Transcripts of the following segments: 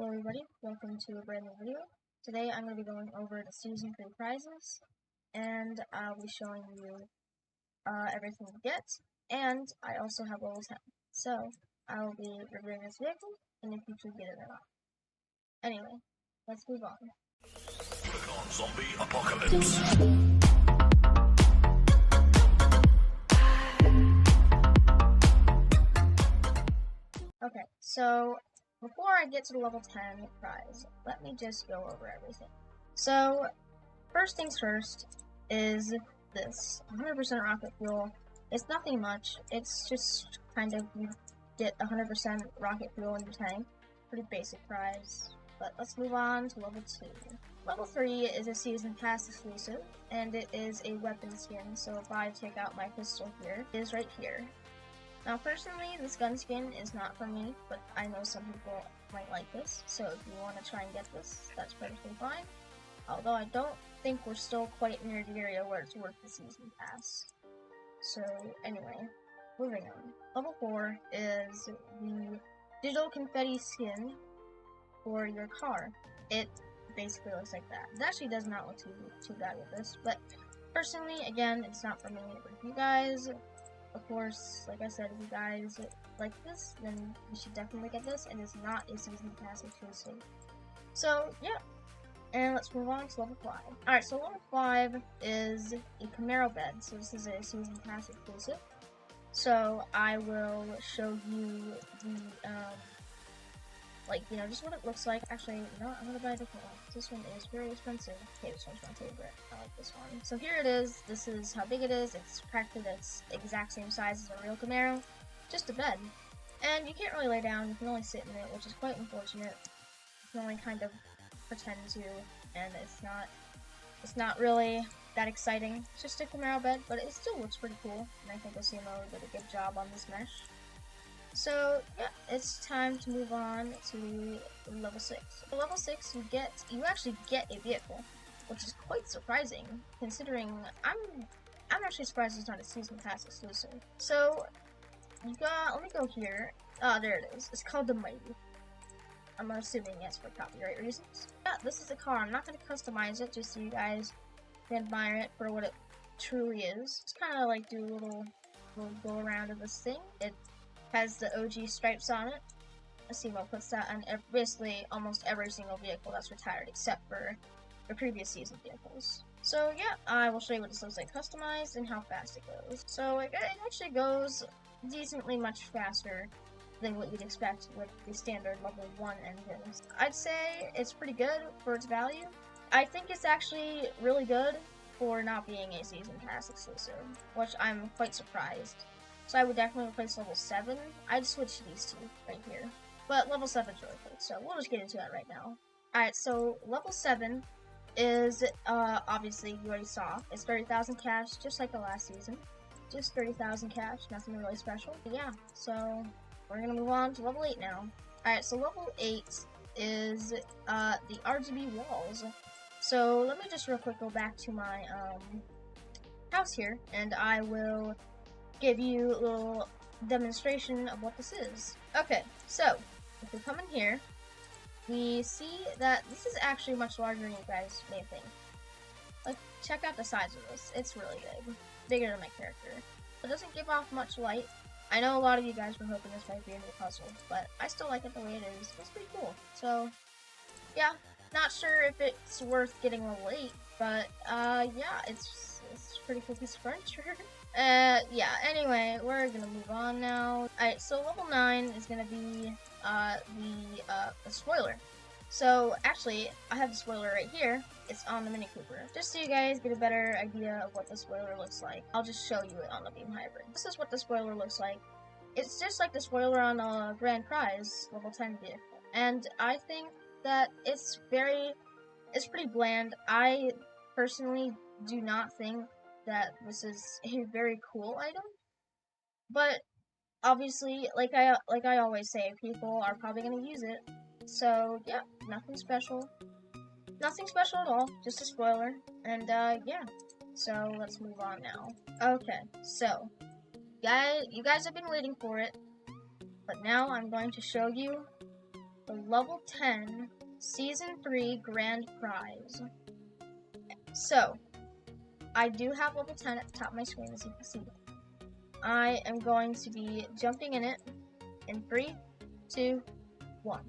Hello everybody, welcome to a brand new video. Today I'm going to be going over the Season 3 prizes, and I'll be showing you everything you get, and I also have level 10. So, I will be reviewing this vehicle, and if you should get it or not. Anyway, let's move on. Click on Zombie Apocalypse. Okay, so before I get to the level 10 prize, let me just go over everything. So, first things first is this 100% rocket fuel. It's nothing much, it's just kind of you get 100% rocket fuel in your tank. Pretty basic prize. But let's move on to level 2. Level 3 is a season pass exclusive, and it is a weapon skin. So if I take out my pistol here, it is right here. Now, personally, this gun skin is not for me, but I know some people might like this, so if you want to try and get this, that's perfectly fine. Although I don't think we're still quite near the area where it's worth the season pass. So, anyway, moving on. Level 4 is the digital confetti skin for your car. It basically looks like that. It actually does not look too bad with this, but personally, again, it's not for me. But if you guys, of course, like I said, if you guys like this, then you should definitely get this. It is not a season pass exclusive. So, yeah. And let's move on to level 5. Alright, so level 5 is a Camaro bed. So this is a season pass exclusive. So I will show you the, just what it looks like. Actually, no, I'm gonna buy a different one. This one is very expensive. Okay, this one's my favorite. I like this one. So here it is. This is how big it is. It's practically the exact same size as a real Camaro. Just a bed. And you can't really lay down. You can only sit in it, which is quite unfortunate. You can only kind of pretend to, and it's not really that exciting. It's just a Camaro bed, but it still looks pretty cool, and I think the CMO did a good job on this mesh. So yeah, it's time to move on to level 6. For level 6, you actually get a vehicle, which is quite surprising, considering I'm actually surprised it's not a season pass exclusive. So let me go here. There it is. It's called the Mighty. I'm assuming yes for copyright reasons. Yeah, this is the car. I'm not going to customize it, just so you guys can admire it for what it truly is. Just kind of like do a little go around of this thing. It has the OG stripes on it. Asimo puts that on basically almost every single vehicle that's retired, except for the previous season vehicles. So yeah, I will show you what this looks like customized and how fast it goes. So it actually goes decently much faster than what you'd expect with the standard level 1 engines. I'd say it's pretty good for its value. I think it's actually really good for not being a season pass exclusive, which I'm quite surprised. So I would definitely replace level 7. I'd switch these two right here. But level 7 is really good, so we'll just get into that right now. Alright, so level 7 is, obviously, you already saw. It's 30,000 cash, just like the last season. Just 30,000 cash, nothing really special. But yeah, so we're gonna move on to level 8 now. Alright, so level 8 is the RGB walls. So let me just real quick go back to my house here, and I will give you a little demonstration of what this is. Okay, so if we come in here, we see that this is actually much larger than you guys may think. Like, check out the size of this. It's really big. Bigger than my character. It doesn't give off much light. I know a lot of you guys were hoping this might be a new puzzle, but I still like it the way it is. It's pretty cool. So, yeah, not sure if it's worth getting level 8, but, yeah, it's a pretty cool piece of furniture. Yeah, anyway, we're gonna move on now. Alright, so level 9 is gonna be, the spoiler. So, actually, I have the spoiler right here. It's on the Mini Cooper. Just so you guys get a better idea of what the spoiler looks like, I'll just show you it on the Beam Hybrid. This is what the spoiler looks like. It's just like the spoiler on a Grand Prize level 10 vehicle. And I think that it's pretty bland. I personally do not think that this is a very cool item. But obviously, like I always say, people are probably gonna use it. So yeah, nothing special. Nothing special at all, just a spoiler. And yeah. So let's move on now. Okay, so you guys have been waiting for it, but now I'm going to show you the level 10 Season 3 Grand Prize. So, I do have level 10 at the top of my screen, as you can see. I am going to be jumping in it in 3, 2, 1.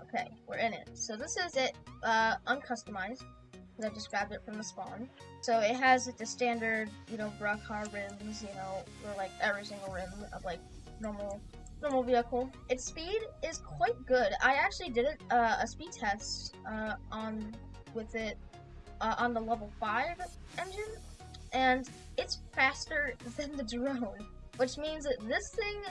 Okay, we're in it. So this is it, uncustomized, because I just grabbed it from the spawn. So it has like the standard, bra car rims, or like every single rim of like normal vehicle. Its speed is quite good. I actually did it, a speed test with it on the level 5 engine, and it's faster than the drone, which means that this thing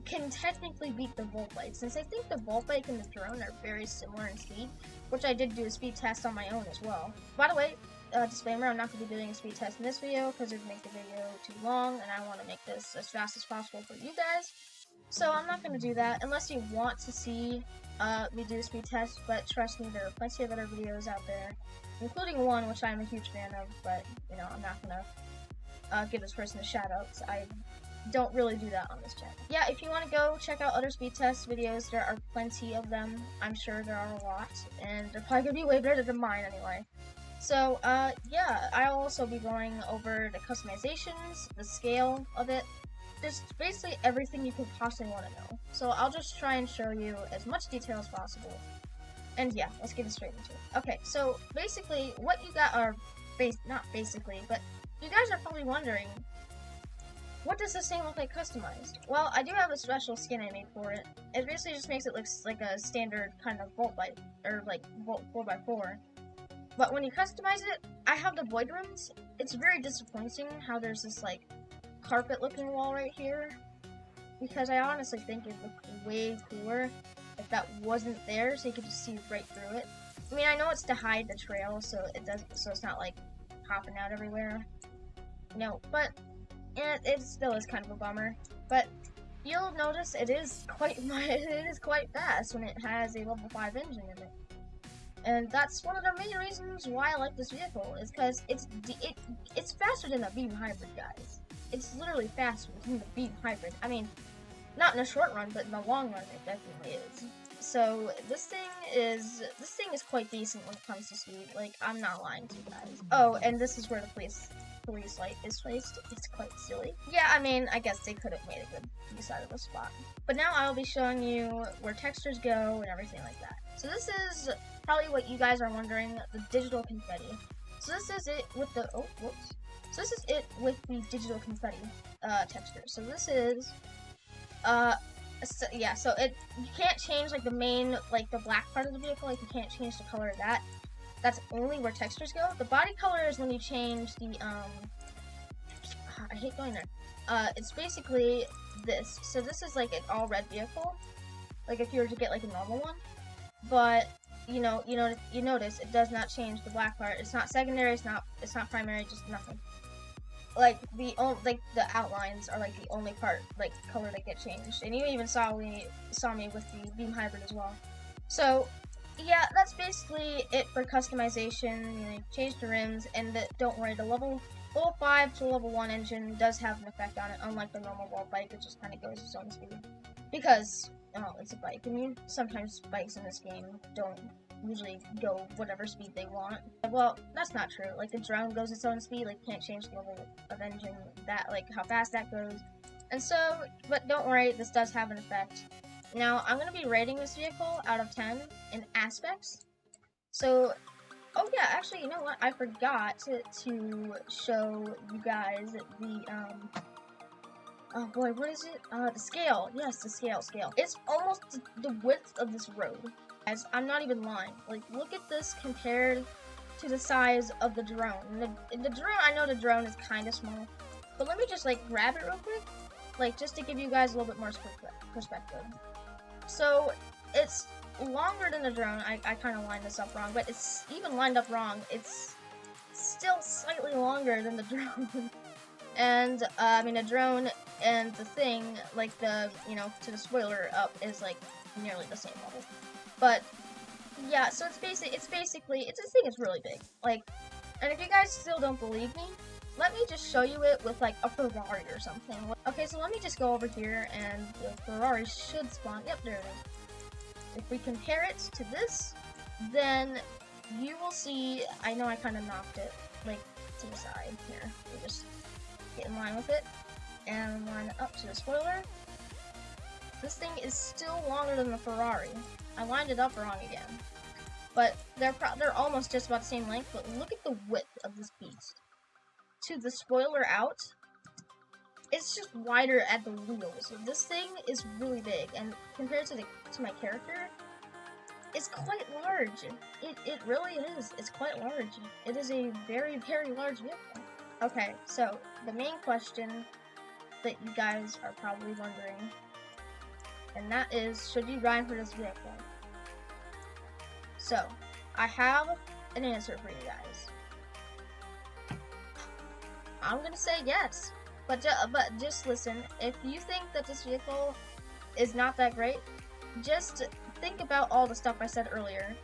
can technically beat the Volt Bike, since I think the Volt Bike and the drone are very similar in speed, which I did do a speed test on my own as well. By the way, disclaimer, I'm not going to be doing a speed test in this video because it would make the video too long, and I want to make this as fast as possible for you guys. So I'm not going to do that unless you want to see me do a speed test, but trust me, there are plenty of other videos out there, including one which I'm a huge fan of, but, I'm not going to give this person a shout out. I don't really do that on this channel. Yeah, if you want to go check out other speed test videos, there are plenty of them. I'm sure there are a lot, and they're probably going to be way better than mine anyway. So, yeah, I'll also be going over the customizations, the scale of it, just basically everything you could possibly want to know. So I'll just try and show you as much detail as possible. And yeah, let's get straight into it. Okay, so basically, what you got are, not basically, but you guys are probably wondering, what does this thing look like customized? Well, I do have a special skin I made for it. It basically just makes it look like a standard kind of Volt Bike, or like Volt 4x4. But when you customize it, I have the void rims. It's very disappointing how there's this like carpet looking wall right here, because I honestly think it'd look way cooler if that wasn't there, so you could just see right through it. I mean, I know it's to hide the trail, so it's not like popping out everywhere. But it still is kind of a bummer. But you'll notice it is quite fast when it has a level 5 engine in it. And that's one of the main reasons why I like this vehicle, is because it's faster than the Beam Hybrid, guys. It's literally faster than the Beam Hybrid. I mean, not in the short run, but in the long run, it definitely is. So this thing is quite decent when it comes to speed. Like, I'm not lying to you guys. Oh, and this is where the police light is placed. It's quite silly. Yeah, I mean, I guess they could have made a good use out of the spot. But now I'll be showing you where textures go and everything like that. So this is probably what you guys are wondering, the digital confetti. So this is it with the, oh, whoops. So this is it with the digital confetti texture. So this is, so you can't change like the main, like the black part of the vehicle, like you can't change the color of that. That's only where textures go. The body color is when you change the, I hate going there. It's basically this. So this is like an all red vehicle, like if you were to get like a normal one. But you notice it does not change the black part. It's not secondary. It's not primary. Just nothing. Like the outlines are like the only part, like color that get changed. And you even saw me with the Beam Hybrid as well. So yeah, that's basically it for customization. You change the rims, and don't worry, the level 5 to level 1 engine does have an effect on it, unlike the normal Volt Bike. It just kind of goes its own speed because it's a bike. I mean, sometimes bikes in this game don't usually go whatever speed they want. Well, that's not true. Like the drone goes its own speed. Like can't change the level of engine, that like how fast that goes. And so, but don't worry, this does have an effect. Now I'm gonna be rating this vehicle out of 10 in aspects. So, oh yeah, actually, you know what? I forgot to show you guys the oh boy, what is it? The scale. Yes, the scale. It's almost the width of this road. Guys, I'm not even lying. Like, look at this compared to the size of the drone. The drone, I know the drone is kind of small, but let me just like grab it real quick, like just to give you guys a little bit more perspective. So it's longer than the drone. I kind of lined this up wrong, but it's even lined up wrong. It's still slightly longer than the drone. And I mean, the drone and the thing, like the to the spoiler up is like nearly the same level. But yeah, so it's basically this thing is really big. Like, and if you guys still don't believe me, let me just show you it with like a Ferrari or something. Okay, so let me just go over here and the Ferrari should spawn. Yep, there it is. If we compare it to this, then you will see, I know I kind of knocked it, like, to the side here. We'll just get in line with it, and line it up to the spoiler. This thing is still longer than the Ferrari. I lined it up wrong again. But they're almost just about the same length, but look at the width of this beast. To the spoiler out, it's just wider at the wheels. This thing is really big, and compared to my character, it's quite large. It really is. It's quite large. It is a very, very large vehicle. Okay, so the main question that you guys are probably wondering, and that is, should you ride for this vehicle? So, I have an answer for you guys. I'm gonna say yes, but just listen. If you think that this vehicle is not that great, just think about all the stuff I said earlier.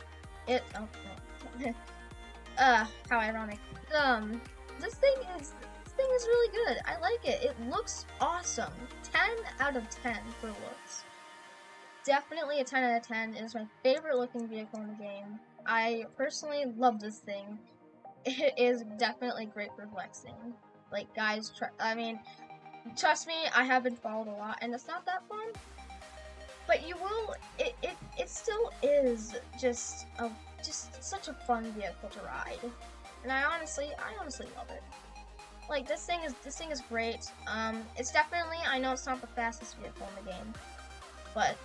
How ironic. This thing is really good. I like it. It looks awesome. 10 out of 10 for looks. Definitely a 10 out of 10. It is my favorite looking vehicle in the game. I personally love this thing. It is definitely great for flexing. Like, guys, trust me, I have been followed a lot, and it's not that fun. But you will, it still is just such a fun vehicle to ride. And I honestly love it. Like, this thing is great. It's definitely, I know it's not the fastest vehicle in the game, but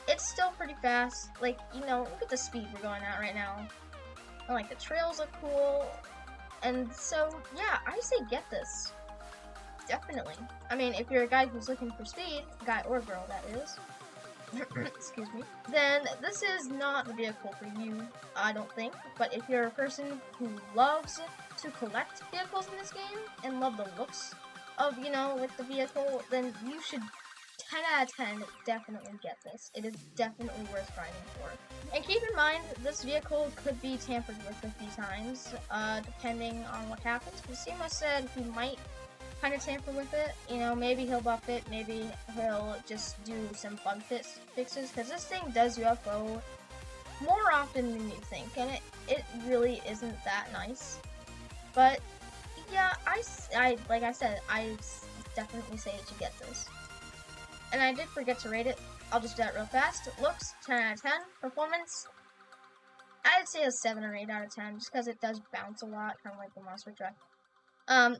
it's still pretty fast. Like, you know, look at the speed we're going at right now. And, like, the trails look cool. And so, yeah, I say get this. Definitely. I mean, if you're a guy who's looking for speed, guy or girl, that is, excuse me, then this is not the vehicle for you, I don't think. But if you're a person who loves to collect vehicles in this game and love the looks of, you know, like the vehicle, then you should 10 out of 10 definitely get this. It is definitely worth riding for. And keep in mind, this vehicle could be tampered with a few times, depending on what happens. Because Simo said he might kind of tamper with it. You know, maybe he'll buff it, maybe he'll just do some bug fixes. Because this thing does UFO more often than you think, and it really isn't that nice. But yeah, I like I said, I definitely say you should get this. And I did forget to rate it. I'll just do that real fast. Looks, 10 out of 10. Performance, I'd say a 7 or 8 out of 10, just because it does bounce a lot, kind of like the monster truck.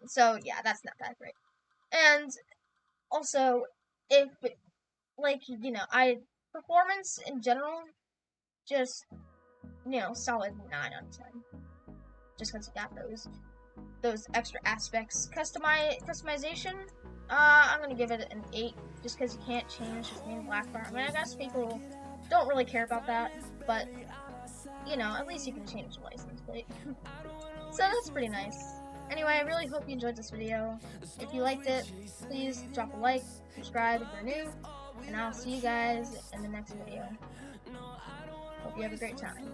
So yeah, that's not that great. And also, if, like, you know, performance in general, just, you know, solid 9 out of 10. Just because you got those extra aspects. Customization, I'm gonna give it an 8, just because you can't change the main black bar. I mean, I guess people don't really care about that, but, you know, at least you can change the license plate. So that's pretty nice. Anyway, I really hope you enjoyed this video. If you liked it, please drop a like, subscribe if you're new, and I'll see you guys in the next video. Hope you have a great time.